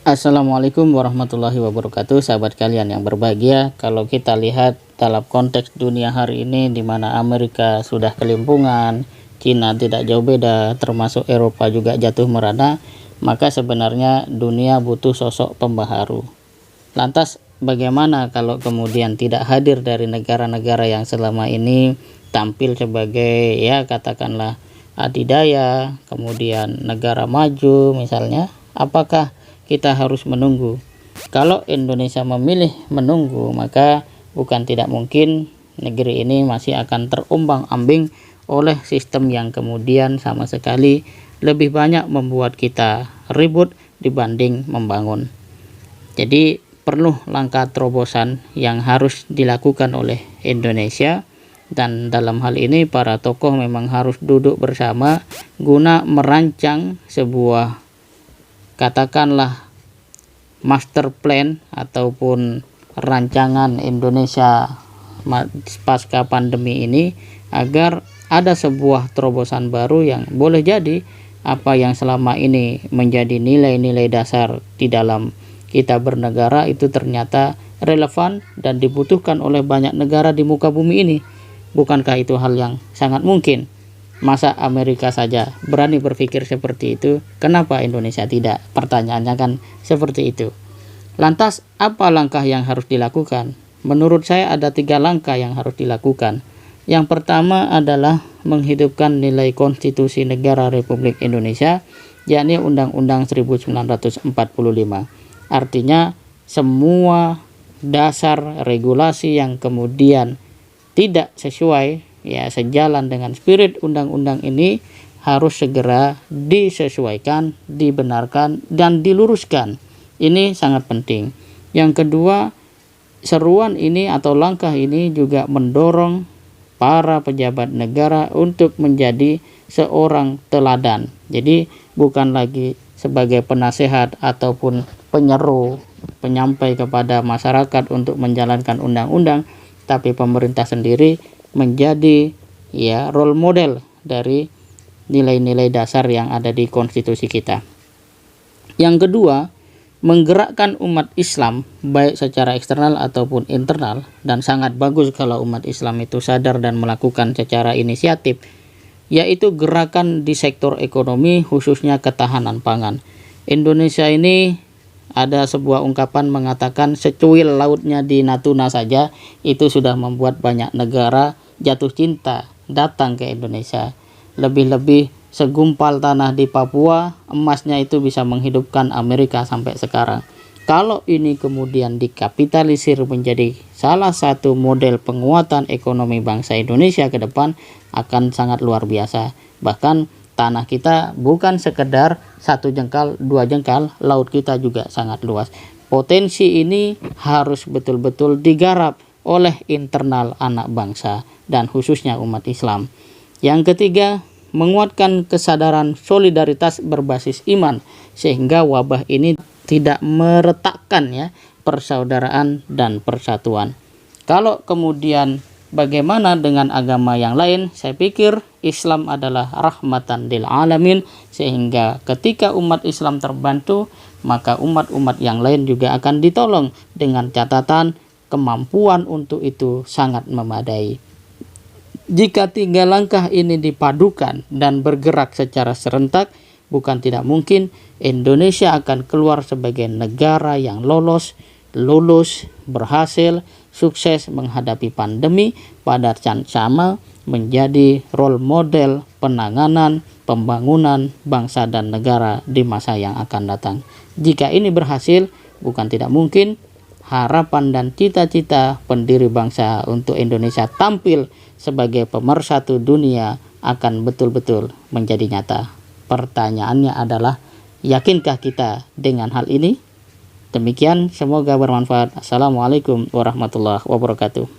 Assalamualaikum warahmatullahi wabarakatuh, sahabat kalian yang berbahagia. Kalau kita lihat dalam konteks dunia hari ini, di mana Amerika sudah kelimpungan, Cina tidak jauh beda, termasuk Eropa juga jatuh merana, maka sebenarnya dunia butuh sosok pembaharu. Lantas bagaimana kalau kemudian tidak hadir dari negara-negara yang selama ini tampil sebagai, ya katakanlah, adidaya, kemudian negara maju misalnya? Apakah kita harus menunggu? Kalau Indonesia memilih menunggu, maka bukan tidak mungkin negeri ini masih akan terombang-ambing oleh sistem yang kemudian sama sekali lebih banyak membuat kita ribut dibanding membangun. Jadi perlu langkah terobosan yang harus dilakukan oleh Indonesia, dan dalam hal ini para tokoh memang harus duduk bersama guna merancang sebuah, katakanlah, master plan ataupun rancangan Indonesia pasca pandemi ini, agar ada sebuah terobosan baru yang boleh jadi apa yang selama ini menjadi nilai-nilai dasar di dalam kita bernegara itu ternyata relevan dan dibutuhkan oleh banyak negara di muka bumi ini. Bukankah itu hal yang sangat mungkin? Masa Amerika saja berani berpikir seperti itu, kenapa Indonesia tidak? Pertanyaannya kan seperti itu. Lantas apa langkah yang harus dilakukan? Menurut saya ada 3 langkah yang harus dilakukan. Yang pertama adalah menghidupkan nilai konstitusi negara Republik Indonesia, yakni Undang-Undang 1945. Artinya semua dasar regulasi yang kemudian tidak sesuai, ya sejalan dengan spirit undang-undang ini, harus segera disesuaikan, dibenarkan, dan diluruskan. Ini sangat penting. Yang kedua, seruan ini atau langkah ini juga mendorong para pejabat negara untuk menjadi seorang teladan. Jadi bukan lagi sebagai penasehat ataupun penyeru, penyampai kepada masyarakat untuk menjalankan undang-undang, tapi pemerintah sendiri menjadi role model dari nilai-nilai dasar yang ada di konstitusi kita. Yang kedua, menggerakkan umat Islam baik secara eksternal ataupun internal, dan sangat bagus kalau umat Islam itu sadar dan melakukan secara inisiatif, yaitu gerakan di sektor ekonomi, khususnya ketahanan pangan. Indonesia ini ada sebuah ungkapan mengatakan secuil lautnya di Natuna saja itu sudah membuat banyak negara jatuh cinta datang ke Indonesia. Lebih-lebih segumpal tanah di Papua, emasnya itu bisa menghidupkan Amerika sampai sekarang. Kalau ini kemudian dikapitalisir menjadi salah satu model penguatan ekonomi bangsa Indonesia ke depan, akan sangat luar biasa. Bahkan tanah kita bukan sekedar 1 jengkal, 2 jengkal, laut kita juga sangat luas. Potensi ini harus betul-betul digarap oleh internal anak bangsa dan khususnya umat Islam. Yang ketiga, menguatkan kesadaran solidaritas berbasis iman sehingga wabah ini tidak meretakkan persaudaraan dan persatuan. Kalau kemudian bagaimana dengan agama yang lain? Saya pikir Islam adalah rahmatan lil alamin, sehingga ketika umat Islam terbantu, maka umat-umat yang lain juga akan ditolong, dengan catatan kemampuan untuk itu sangat memadai. Jika 3 langkah ini dipadukan dan bergerak secara serentak, bukan tidak mungkin Indonesia akan keluar sebagai negara yang lulus, berhasil, sukses menghadapi pandemi, pada saat sama menjadi role model penanganan pembangunan bangsa dan negara di masa yang akan datang. Jika ini berhasil, bukan tidak mungkin harapan dan cita-cita pendiri bangsa untuk Indonesia tampil sebagai pemersatu dunia akan betul-betul menjadi nyata. Pertanyaannya adalah, yakinkah kita dengan hal ini? Demikian, semoga bermanfaat. Assalamualaikum warahmatullahi wabarakatuh.